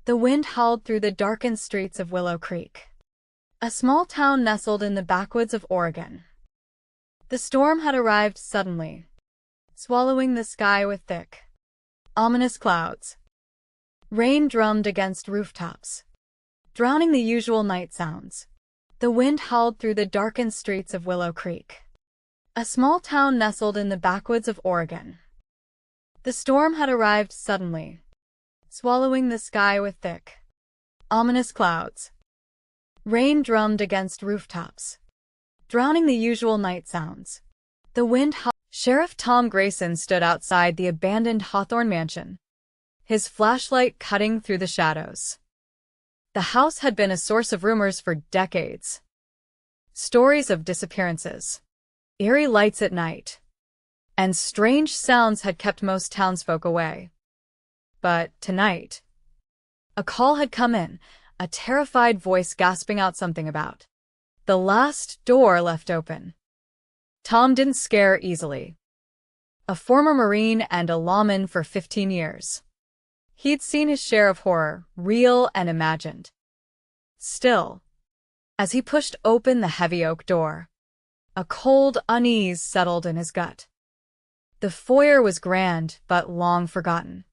The wind howled through the darkened streets of Willow Creek, a small town nestled in the backwoods of Oregon. The storm had arrived suddenly, swallowing the sky with thick, ominous clouds. Rain drummed against rooftops, drowning the usual night sounds. The wind howled through the darkened streets of Willow Creek, a small town nestled in the backwoods of Oregon. The storm had arrived suddenly, swallowing the sky with thick, ominous clouds. Rain drummed against rooftops, drowning the usual night sounds. The wind howled. Sheriff Tom Grayson stood outside the abandoned Hawthorne mansion, his flashlight cutting through the shadows. The house had been a source of rumors for decades. Stories of disappearances, eerie lights at night, and strange sounds had kept most townsfolk away. But tonight, a call had come in, a terrified voice gasping out something about the last door left open. Tom didn't scare easily. A former Marine and a lawman for 15 years. He'd seen his share of horror, real and imagined. Still, as he pushed open the heavy oak door, a cold unease settled in his gut. The foyer was grand, but long forgotten,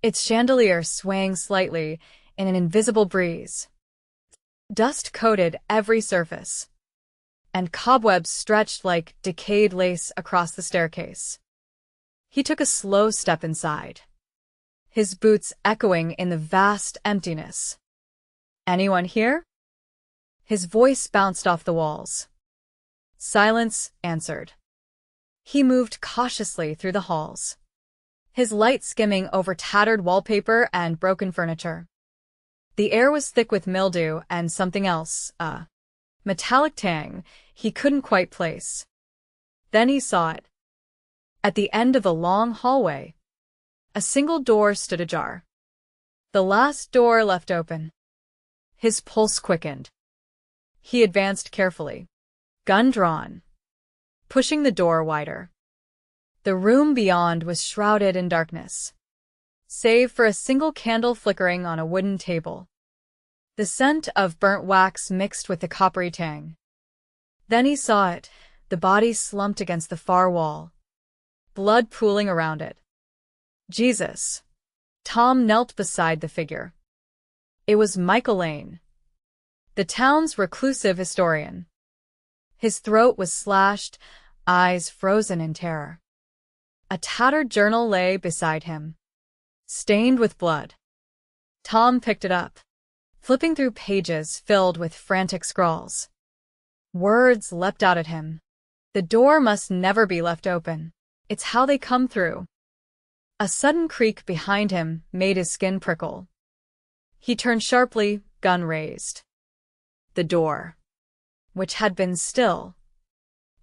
its chandelier swaying slightly in an invisible breeze. Dust coated every surface, and cobwebs stretched like decayed lace across the staircase. He took a slow step inside, his boots echoing in the vast emptiness. "Anyone here?" His voice bounced off the walls. Silence answered. He moved cautiously through the halls, his light skimming over tattered wallpaper and broken furniture. The air was thick with mildew and something else, a metallic tang he couldn't quite place. Then he saw it. At the end of a long hallway, a single door stood ajar. The last door left open. His pulse quickened. He advanced carefully, gun drawn, pushing the door wider. The room beyond was shrouded in darkness, save for a single candle flickering on a wooden table. The scent of burnt wax mixed with the coppery tang. Then he saw it, the body slumped against the far wall, blood pooling around it. Jesus. Tom knelt beside the figure. It was Michael Lane, the town's reclusive historian. His throat was slashed, eyes frozen in terror. A tattered journal lay beside him, stained with blood. Tom picked it up, flipping through pages filled with frantic scrawls. Words leapt out at him. The door must never be left open. It's how they come through. A sudden creak behind him made his skin prickle. He turned sharply, gun raised. The door, which had been still,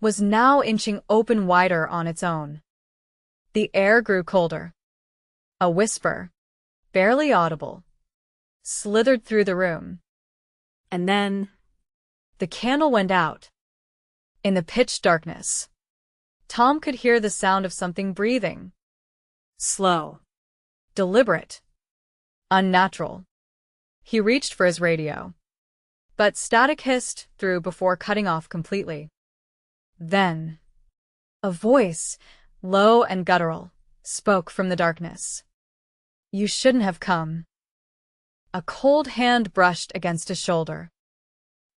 was now inching open wider on its own. The air grew colder. A whisper, barely audible, slithered through the room. And then the candle went out. In the pitch darkness, Tom could hear the sound of something breathing. Slow, deliberate, unnatural. He reached for his radio, but static hissed through before cutting off completely. Then, a voice, low and guttural, spoke from the darkness. "You shouldn't have come." A cold hand brushed against his shoulder.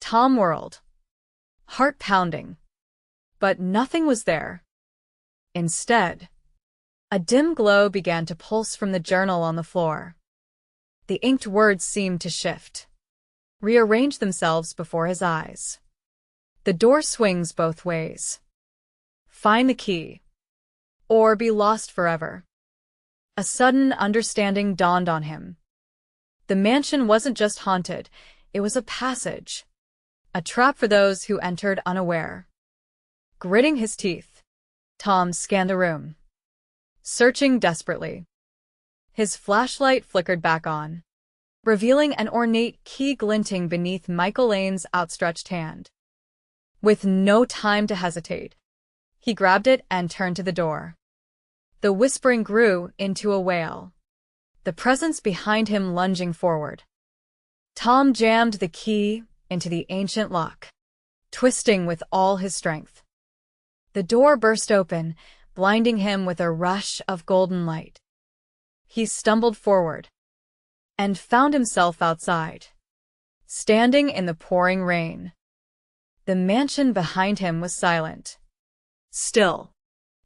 Tom whirled, heart pounding, but nothing was there. Instead, a dim glow began to pulse from the journal on the floor. The inked words seemed to shift, rearrange themselves before his eyes. The door swings both ways. Find the key, or be lost forever. A sudden understanding dawned on him. The mansion wasn't just haunted, it was a passage, a trap for those who entered unaware. Gritting his teeth, Tom scanned the room, searching desperately. His flashlight flickered back on, revealing an ornate key glinting beneath Michael Lane's outstretched hand. With no time to hesitate, he grabbed it and turned to the door. The whispering grew into a wail. the presence behind him lunging forward. Tom jammed the key into the ancient lock, twisting with all his strength. The door burst open, blinding him with a rush of golden light. He stumbled forward and found himself outside, standing in the pouring rain. The mansion behind him was silent, still,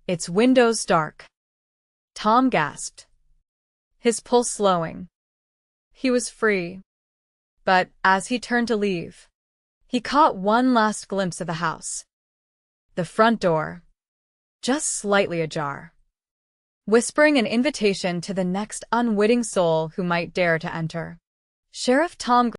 its windows dark. Tom gasped, his pulse slowing. He was free. But as he turned to leave, he caught one last glimpse of the house. The front door, just slightly ajar, whispering an invitation to the next unwitting soul who might dare to enter. Sheriff Tom